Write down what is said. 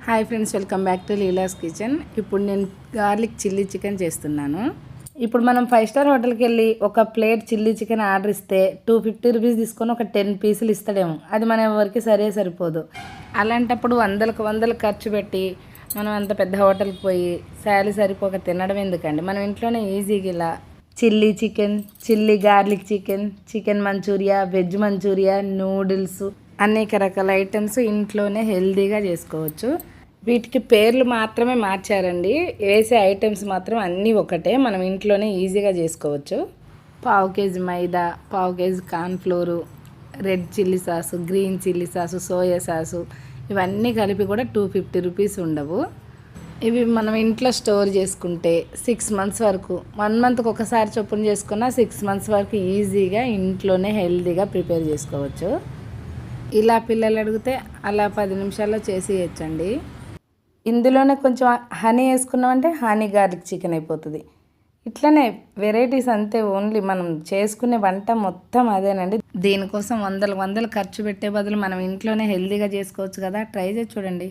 Hi friends, welcome back to Leela's kitchen. ఇప్పుడు నేను garlic chilli chicken చేస్తున్నాను. ఇప్పుడు మనం 5 స్టార్ హోటల్కి వెళ్ళి ఒక ప్లేట్ చిల్లీ చికెన్ ఆర్డర్ ఇస్తే 250 రూపీస్ తీసుకొని ఒక 10 పీసులు ఇస్తాడేమో. అది మన ఎవరికి సరిపోదు. అలాంటప్పుడు వందలు ఖర్చు పెట్టి మనం అంత పెద్ద హోటల్కి పోయి సరిపోక తినడం ఎందుకండి. మనం ఇంట్లోనే ఈజీగా ఇలా chilli chicken, chilli garlic chicken, chicken Manchuria, veg Manchuria, noodles, అనేక రకాల ఐటమ్స్ ఇంట్లోనే హెల్తీగా చేసుకోవచ్చు. వీటికి పేర్లు మాత్రమే మార్చారండి, వేసే ఐటమ్స్ మాత్రం అన్నీ ఒకటే. మనం ఇంట్లోనే ఈజీగా చేసుకోవచ్చు. 1/2 కేజీ మైదా, 1/2 KG cornflour, red chilli sauce, green chilli sauce, soya sauce, ఇవన్నీ కలిపి కూడా 250 రూపీస్ ఉండవు. ఇవి మనం ఇంట్లో స్టోర్ చేసుకుంటే 6 మంత్స్ వరకు, 1 మంత్కి ఒకసారి చొప్పున చేసుకున్న 6 మంత్స్ వరకు ఈజీగా ఇంట్లోనే హెల్తీగా ప్రిపేర్ చేసుకోవచ్చు. ఇలా పిల్లలు అడిగితే అలా 10 నిమిషాల్లో చేసేయచ్చండి. ఇందులోనే కొంచెం హనీ వేసుకున్నామంటే హనీ గార్లిక్ చికెన్ అయిపోతుంది. ఇట్లనే వెరైటీస్ అంతే. ఓన్లీ మనం చేసుకునే వంట మొత్తం అదేనండి. దీనికోసం వందలు ఖర్చు పెట్టే బదులు మనం ఇంట్లోనే హెల్తీగా చేసుకోవచ్చు కదా. ట్రై చేసి చూడండి.